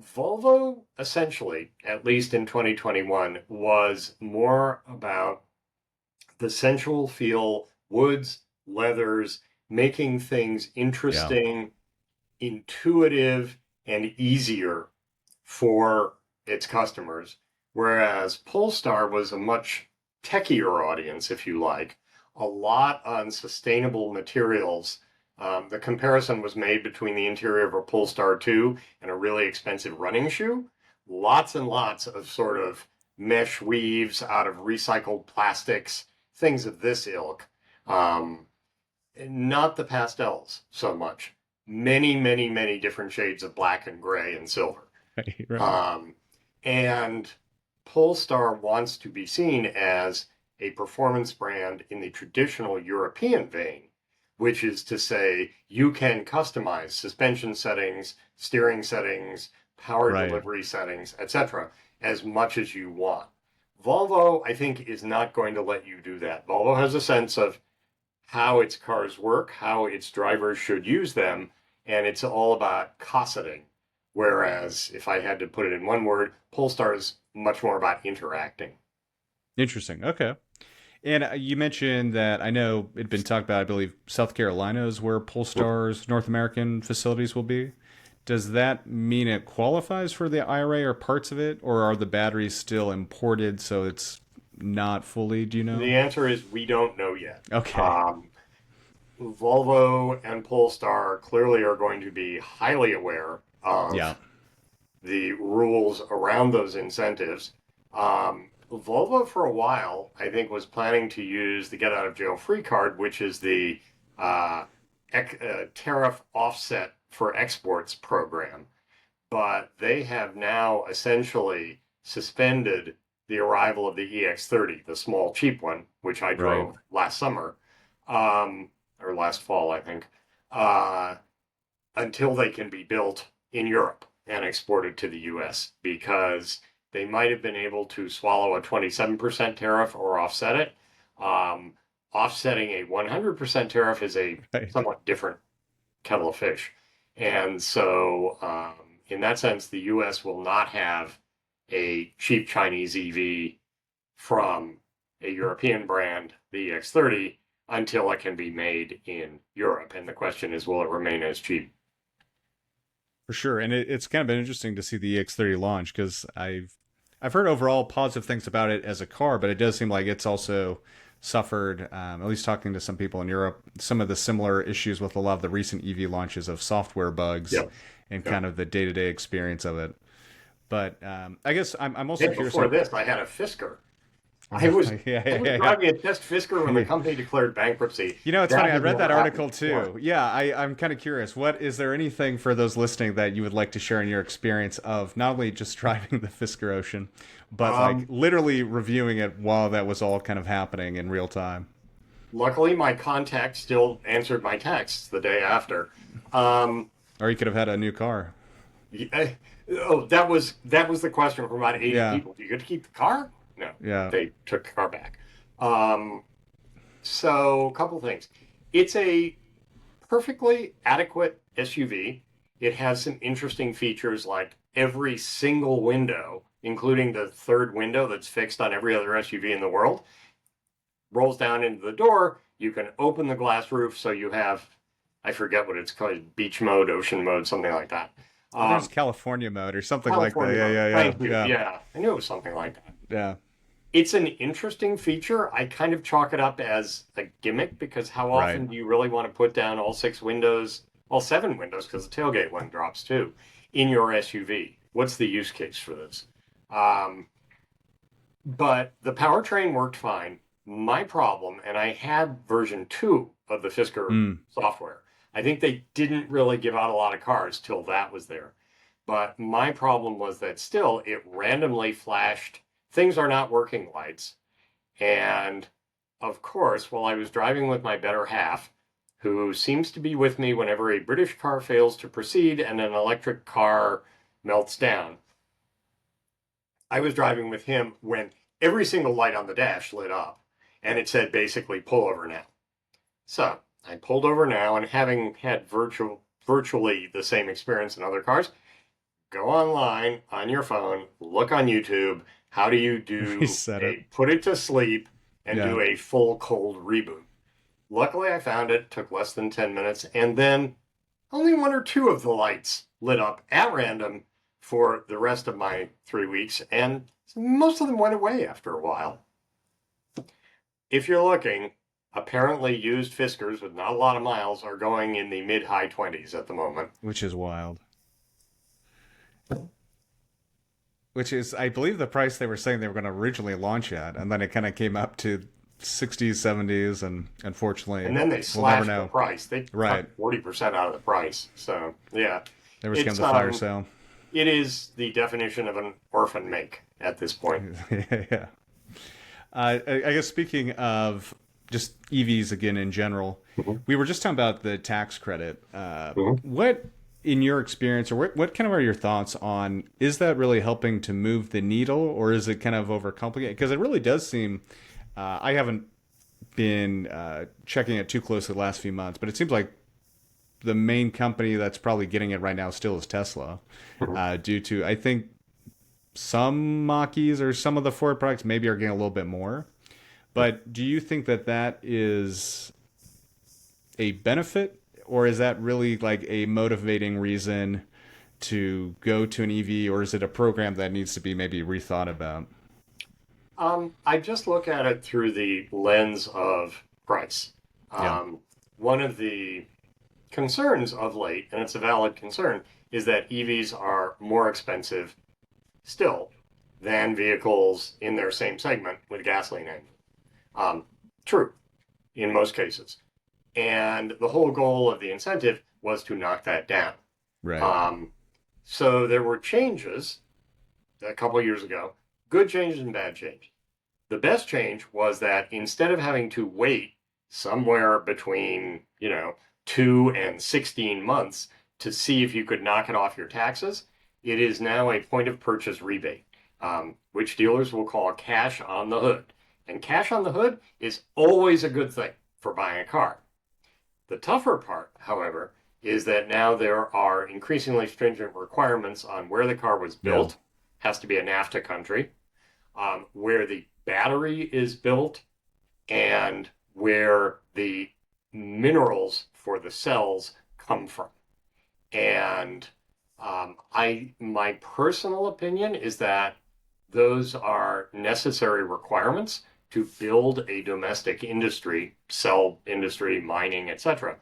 Volvo, essentially, at least in 2021, was more about the sensual feel, woods, leathers, making things Yeah. interesting, intuitive, and easier for its customers. Whereas Polestar was a much techier audience, if you like, a lot on sustainable materials. The comparison was made between the interior of a Polestar 2 and a really expensive running shoe. Lots and lots of sort of mesh weaves out of recycled plastics, things of this ilk. Um, not the pastels so much. Many, many, many different shades of black and gray and silver. Right. Right. Um, and Polestar wants to be seen as a performance brand in the traditional European vein, which is to say you can customize suspension settings, steering settings, power Right. delivery settings, etc., as much as you want. Volvo, I think, is not going to let you do that. Volvo has a sense of how its cars work, how its drivers should use them, and it's all about cosseting. Whereas, if I had to put it in one word, Polestar is much more about interacting. Interesting. Okay. And you mentioned that I know it'd been talked about, I believe, South Carolina is where Polestar's North American facilities will be. Does that mean it qualifies for the IRA or parts of it, or are the batteries still imported so it's not fully? Do you know? The answer is we don't know yet. Okay. Volvo and Polestar clearly are going to be highly aware Yeah. of the rules around those incentives. Volvo, for a while, I think, was planning to use the get out of jail free card, which is the uh, tariff offset for exports program. But they have now essentially suspended the arrival of the EX30, the small, cheap one, which I Right. drove last summer, um, or last fall, I think, uh, until they can be built in Europe and exported to the US because they might have been able to swallow a 27% tariff or offset it. Um, Offsetting a 100% tariff is a Right. somewhat different kettle of fish. And so, in that sense, the US will not have a cheap Chinese EV from a European brand, the EX30, until it can be made in Europe. And the question is, will it remain as cheap? For sure, and it's kind of been interesting to see the EX30 launch because I've heard overall positive things about it as a car, but it does seem like it's also suffered, at least talking to some people in Europe, some of the similar issues with a lot of the recent EV launches of software bugs Yep. and Yep. kind of the day to day experience of it. But I guess I'm also Hey, curious before on. this, I had a Fisker. I was Yeah, I yeah, was yeah, driving a test Fisker when the yeah. company declared bankruptcy. You know, it's funny. That I has read that never happened article before. too. Yeah, I'm kind of curious. What is there anything for those listening that you would like to share in your experience of not only just driving the Fisker Ocean, but like Um, literally reviewing it while that was all kind of happening in real time? Luckily, my contact still answered my texts the day after. Um, Or you could have had a new car. yeah, oh, that was the question from about 80 Yeah, people. Do you get to keep the car? No, yeah, they took the car back. Um, so, a couple things. It's a perfectly adequate SUV. It has some interesting features like every single window, including the third window that's fixed on every other SUV in the world, rolls down into the door. You can open the glass roof so you have, I forget what it's called, beach mode, ocean mode, something like that. I think it's Um, California mode or something like that. California Yeah, mode. yeah, yeah, Thank you. yeah, Yeah, I knew it was something like that. yeah. It's an interesting feature. I kind of chalk it up as a gimmick because how Right. often do you really want to put down all six windows, all seven windows, because the tailgate one drops too, in your SUV? What's the use case for this? Um, but the powertrain worked fine. My problem, and I had version 2 of the Fisker Mm, software. I think they didn't really give out a lot of cars till that was there. But my problem was that still it randomly flashed things are not working lights. And of course, while I was driving with my better half, who seems to be with me whenever a British car fails to proceed and an electric car melts down, I was driving with him when every single light on the dash lit up and it said basically pull over now. So I pulled over now, and having had virtually the same experience in other cars, go online on your phone, look on YouTube. How do you do Reset it. put it to sleep and Yeah. do a full cold reboot? Luckily, I found it, took less than 10 minutes, and then only one or two of the lights lit up at random for the rest of my 3 weeks, and most of them went away after a while. If you're looking, apparently used Fiskars with not a lot of miles are going in the mid-high 20s at the moment. Which is wild. Which is, I believe, the price they were saying they were going to originally launch at, and then it kind of came up to 60s, 70s, and unfortunately, And then they slashed the price. They cut 40% out of the price. So, yeah. There was kind of the fire sale. It is the definition of an orphan make at this point. Yeah. I guess speaking of just EVs again in general, we were just talking about the tax credit. What, in your experience, or what kind of are your thoughts on, is that really helping to move the needle, or is it kind of overcomplicated? Because it really does seem, I haven't been checking it too closely the last few months, but it seems like the main company that's probably getting it right now still is Tesla, due to, I think, some Mach-E's or some of the Ford products maybe are getting a little bit more. But do you think that that is a benefit, or is that really like a motivating reason to go to an EV, or is it a program that needs to be maybe rethought about? I just look at it through the lens of price. One of the concerns of late, and it's a valid concern, is that EVs are more expensive still than vehicles in their same segment with gasoline engine. True, in most cases. And the whole goal of the incentive was to knock that down. Right. So there were changes a couple of years ago, good changes and bad changes. The best change was that instead of having to wait somewhere between, 2 and 16 months to see if you could knock it off your taxes, it is now a point of purchase rebate, which dealers will call cash on the hood. And cash on the hood is always a good thing for buying a car. The tougher part, however, is that now there are increasingly stringent requirements on where the car was built. Has to be a NAFTA country, where the battery is built, and where the minerals for the cells come from. And my personal opinion is that those are necessary requirements to build a domestic industry, cell industry, mining, etc.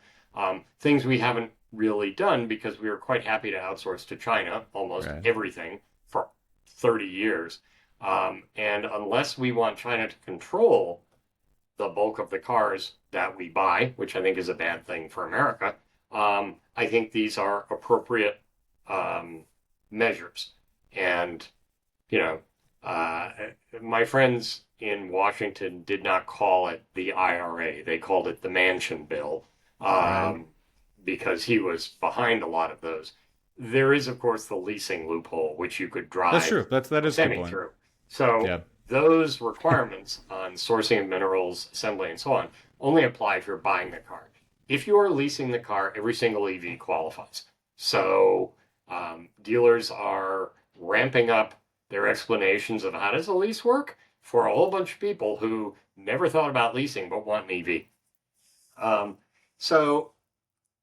Things we haven't really done because we were quite happy to outsource to China almost everything for 30 years. And unless we want China to control the bulk of the cars that we buy, which I think is a bad thing for America, I think these are appropriate measures. And, my friends in Washington did not call it the IRA. They called it the Manchin Bill, because he was behind a lot of those. There is, of course, the leasing loophole, which you could drive. That's true. That is a good point. Through. So those requirements on sourcing of minerals, assembly, and so on only apply if you're buying the car. If you are leasing the car, every single EV qualifies. So dealers are ramping up their explanations of how does a lease work for a whole bunch of people who never thought about leasing but want an EV. So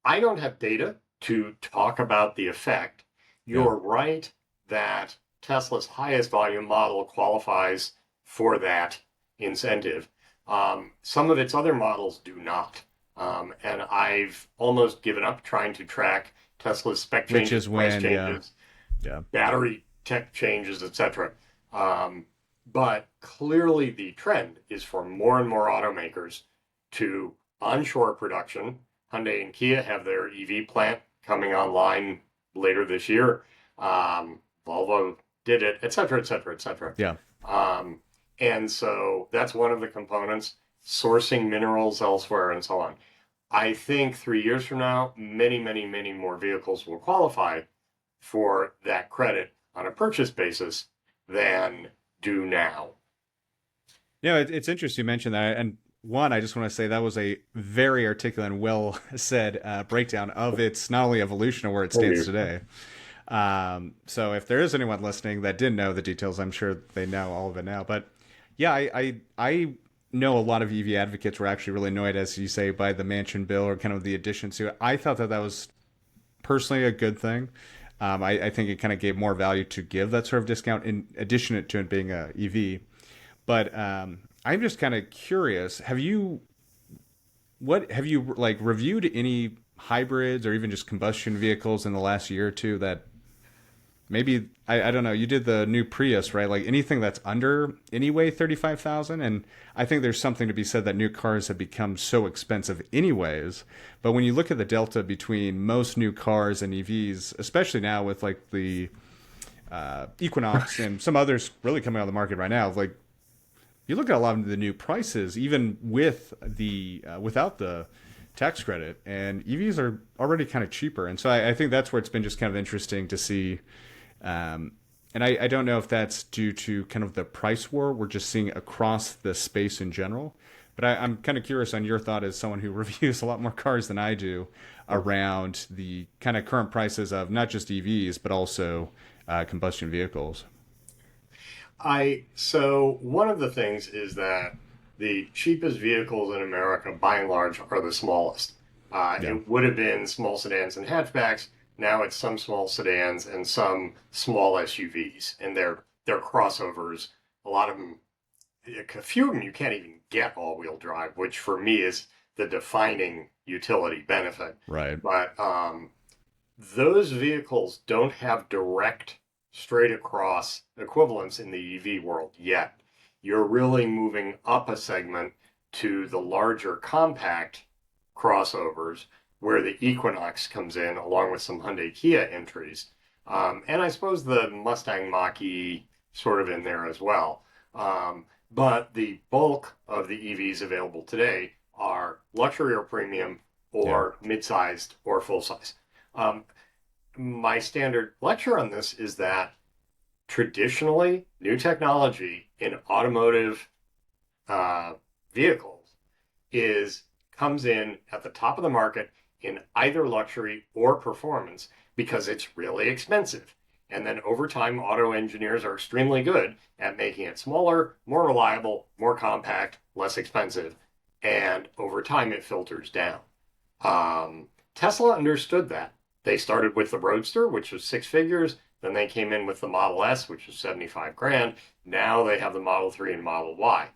I don't have data to talk about the effect. You're right that Tesla's highest volume model qualifies for that incentive. Some of its other models do not. And I've almost given up trying to track Tesla's spec changes, price changes, battery tech changes, etc. But clearly the trend is for more and more automakers to onshore production. Hyundai and Kia have their EV plant coming online later this year. Volvo did it, etc., etc., etc. And so that's one of the components, sourcing minerals elsewhere and so on. I think 3 years from now, many, many, many more vehicles will qualify for that credit on a purchase basis than do now. Yeah, it's interesting you mentioned that. And one, I just want to say that was a very articulate and well said breakdown of its not only evolution of where it stands today. So if there is anyone listening that didn't know the details, I'm sure they know all of it now. But yeah, I know a lot of EV advocates were actually really annoyed, as you say, by the Manchin bill or kind of the additions to it. I thought that was personally a good thing. I think it kind of gave more value to give that sort of discount in addition to it being a EV. But I'm just kind of curious. Have you like reviewed any hybrids or even just combustion vehicles in the last year or two that maybe I don't know, you did the new Prius, right? Like anything that's under anyway 35,000, and I think there's something to be said that new cars have become so expensive anyways. But when you look at the delta between most new cars and EVs, especially now with like the Equinox and some others really coming on the market right now, like you look at a lot of the new prices, even with the without the tax credit, and EVs are already kind of cheaper. And so I think that's where it's been just kind of interesting to see. And I don't know if that's due to kind of the price war we're just seeing across the space in general. But I'm kind of curious on your thought as someone who reviews a lot more cars than I do around the kind of current prices of not just EVs, but also combustion vehicles. So one of the things is that the cheapest vehicles in America, by and large, are the smallest. Yeah. It would have been small sedans and hatchbacks. Now it's some small sedans and some small SUVs, and they're crossovers. A lot of them, a few of them, you can't even get all-wheel drive, which for me is the defining utility benefit. Right. But those vehicles don't have direct straight across equivalents in the EV world yet. You're really moving up a segment to the larger compact crossovers where the Equinox comes in along with some Hyundai Kia entries. And I suppose the Mustang Mach-E sort of in there as well. But the bulk of the EVs available today are luxury or premium or mid-sized or full-size. My standard lecture on this is that traditionally, new technology in automotive vehicles comes in at the top of the market in either luxury or performance because it's really expensive. And then over time, auto engineers are extremely good at making it smaller, more reliable, more compact, less expensive. And over time, it filters down. Tesla understood that. They started with the Roadster, which was six figures. Then they came in with the Model S, which was 75 grand. Now they have the Model 3 and Model Y.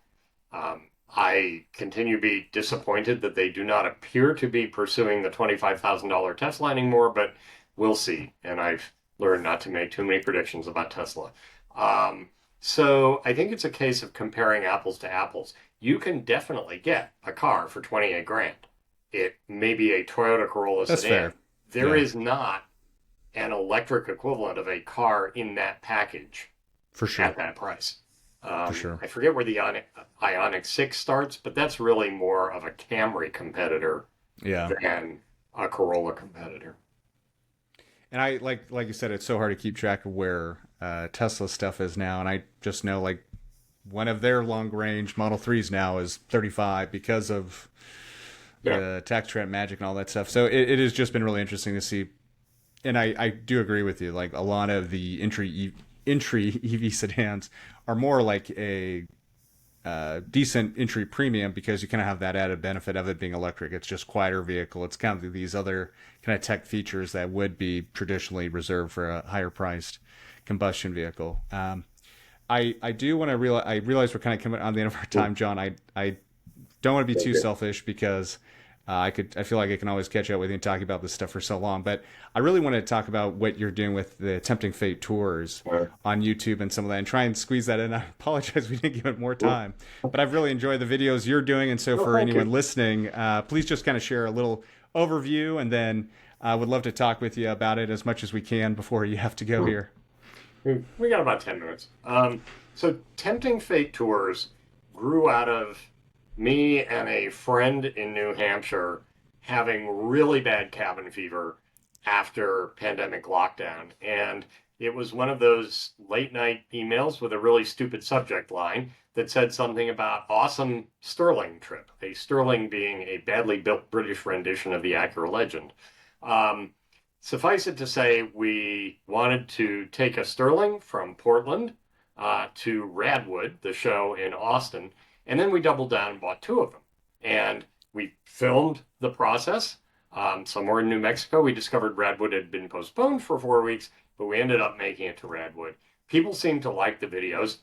I continue to be disappointed that they do not appear to be pursuing the $25,000 Tesla anymore, but we'll see. And I've learned not to make too many predictions about Tesla. So I think it's a case of comparing apples to apples. You can definitely get a car for 28 grand. It may be a Toyota Corolla That's sedan. fair. There Yeah, is not an electric equivalent of a car in that package for at sure. that price. For sure. I forget where the Ioniq 6 starts, but that's really more of a Camry competitor Yeah. than a Corolla competitor. And I like you said, it's so hard to keep track of where Tesla stuff is now. And I just know like one of their long range Model 3s now is 35 because of Yeah. the tax credit magic and all that stuff. So it has just been really interesting to see. And I do agree with you. Like a lot of the entry EV sedans are more like a decent entry premium because you kind of have that added benefit of it being electric. It's just quieter vehicle. It's kind of these other kind of tech features that would be traditionally reserved for a higher priced combustion vehicle. I do want to realize. I realize we're kind of coming on the end of our time, John. I don't want to be too selfish because I feel like I can always catch up with you and talk about this stuff for so long. But I really want to talk about what you're doing with the Tempting Fate tours on YouTube and some of that, and try and squeeze that in. I apologize we didn't give it more time, but I've really enjoyed the videos you're doing. And so for Thank anyone you. listening, please just kind of share a little overview, and then I would love to talk with you about it as much as we can before you have to go here. We got about 10 minutes. So Tempting Fate Tours grew out of me and a friend in New Hampshire having really bad cabin fever after pandemic lockdown. And it was one of those late night emails with a really stupid subject line that said something about awesome Sterling trip, a Sterling being a badly built British rendition of the Acura Legend. Suffice it to say, we wanted to take a Sterling from Portland to Radwood, the show in Austin, and then we doubled down and bought two of them. And we filmed the process somewhere in New Mexico. We discovered Radwood had been postponed for 4 weeks, but we ended up making it to Radwood. People seemed to like the videos.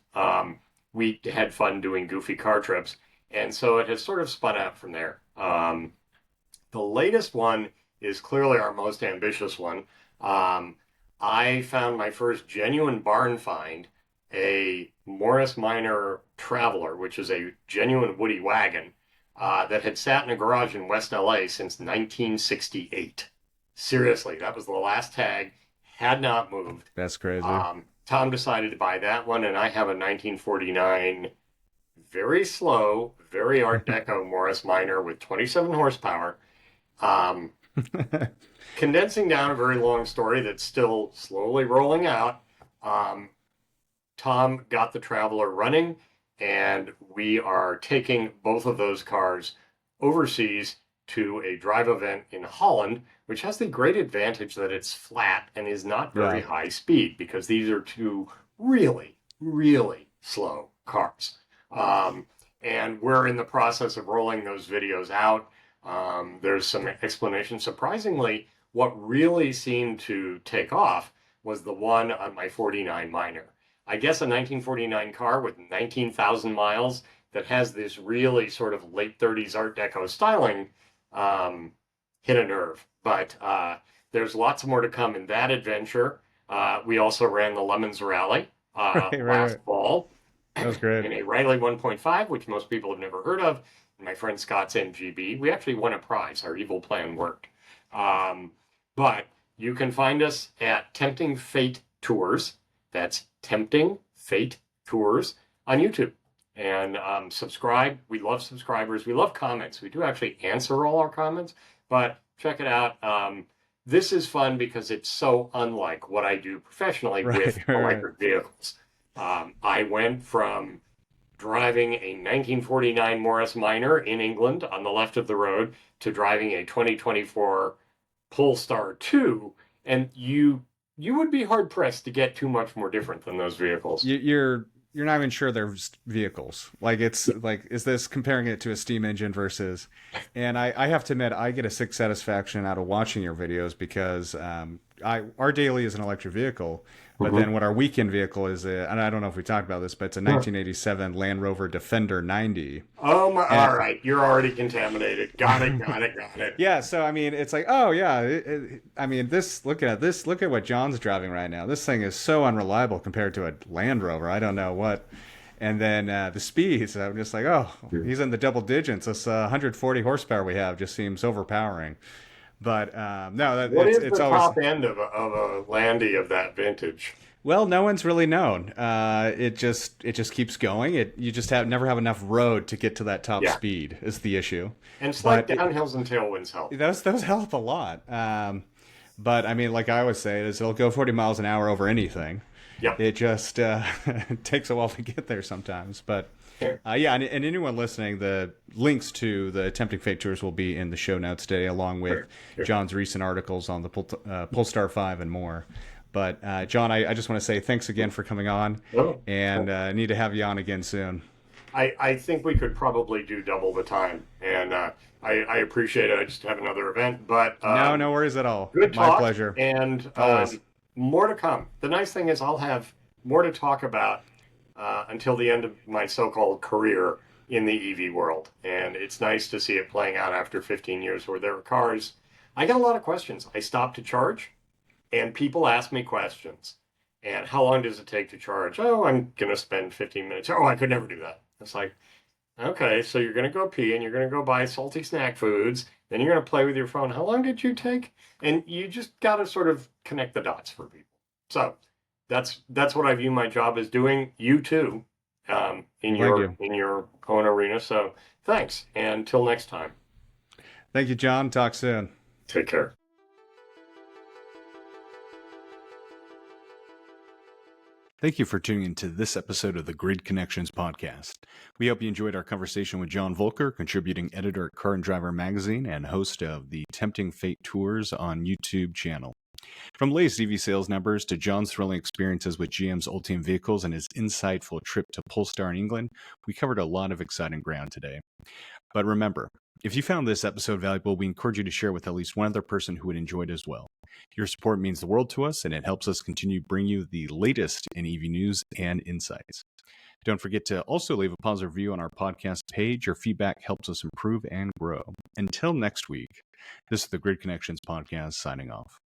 We had fun doing goofy car trips, and so it has sort of spun out from there. The latest one is clearly our most ambitious one. I found my first genuine barn find, a Morris Minor Traveler, which is a genuine woody wagon that had sat in a garage in West LA since 1968. Seriously, that was the last tag, had not moved. That's crazy. Tom decided to buy that one, and I have a 1949 very slow, very Art Deco Morris Minor with 27 horsepower. Condensing down a very long story that's still slowly rolling out, Tom got the Traveler running, and we are taking both of those cars overseas to a drive event in Holland, which has the great advantage that it's flat and is not very high speed, because these are two really, really slow cars. And we're in the process of rolling those videos out. There's some explanation. Surprisingly, what really seemed to take off was the one on my 49 Minor. I guess a 1949 car with 19,000 miles that has this really sort of late 30s Art Deco styling hit a nerve. But there's lots more to come in that adventure. We also ran the Lemons Rally last fall. That was great. In a Riley 1.5, which most people have never heard of. My friend Scott's MGB. We actually won a prize. Our evil plan worked. But you can find us at Tempting Fate Tours. That's Tempting Fate Tours on YouTube. And subscribe. We love subscribers. We love comments. We do actually answer all our comments, but check it out. This is fun because it's so unlike what I do professionally with electric vehicles. I went from driving a 1949 Morris Minor in England on the left of the road to driving a 2024 Polestar 2, and you would be hard pressed to get too much more different than those vehicles. You're not even sure they're vehicles. Like, it's like, is this comparing it to a steam engine versus? And I have to admit, I get a sick satisfaction out of watching your videos because our daily is an electric vehicle, but then what our weekend vehicle is, and I don't know if we talked about this, but it's a 1987 Land Rover Defender 90. Oh my! All right, you're already contaminated. Got it. Yeah, so I mean, it's like, oh yeah, I mean, look at what John's driving right now. This thing is so unreliable compared to a Land Rover. I don't know what. And then the speeds, I'm just like, oh, he's in the double digits. This 140 horsepower we have just seems overpowering. But no, it's the always top always end of a Landy of that vintage. Well, no one's really known. It just keeps going. You just never have enough road to get to that top speed is the issue. And slight downhills and tailwinds help. Those help a lot. But I mean, like I always say, it'll go 40 miles an hour over anything. Yep. It just takes a while to get there sometimes. But yeah, and anyone listening, the links to the Tempting Fate Tours will be in the show notes today, along with John's recent articles on the Polestar 5 and more. But John, I just want to say thanks again for coming on, and need to have you on again soon. I think we could probably do double the time, and I appreciate it. I just have another event, but no worries at all. Good talk, my pleasure, and always. More to come. The nice thing is I'll have more to talk about until the end of my so-called career in the EV world, and it's nice to see it playing out after 15 years where there are cars. I get a lot of questions. I stop to charge, and people ask me questions. And how long does it take to charge? Oh, I'm going to spend 15 minutes. Oh, I could never do that. It's like, okay, so you're going to go pee and you're going to go buy salty snack foods. Then you're going to play with your phone. How long did you take? And you just got to sort of connect the dots for people. So that's what I view my job as doing. You too, in your own arena. So thanks. And until next time. Thank you, John. Talk soon. Take care. Thank you for tuning into this episode of the Grid Connections podcast. We hope you enjoyed our conversation with John Voelcker, contributing editor at Car and Driver magazine and host of the Tempting Fate Tours on YouTube channel. From latest EV sales numbers to John's thrilling experiences with GM's Ultium vehicles and his insightful trip to Polestar in England, we covered a lot of exciting ground today. But remember, if you found this episode valuable, we encourage you to share with at least one other person who would enjoy it as well. Your support means the world to us, and it helps us continue bringing you the latest in EV news and insights. Don't forget to also leave a positive review on our podcast page. Your feedback helps us improve and grow. Until next week, this is the Grid Connections podcast signing off.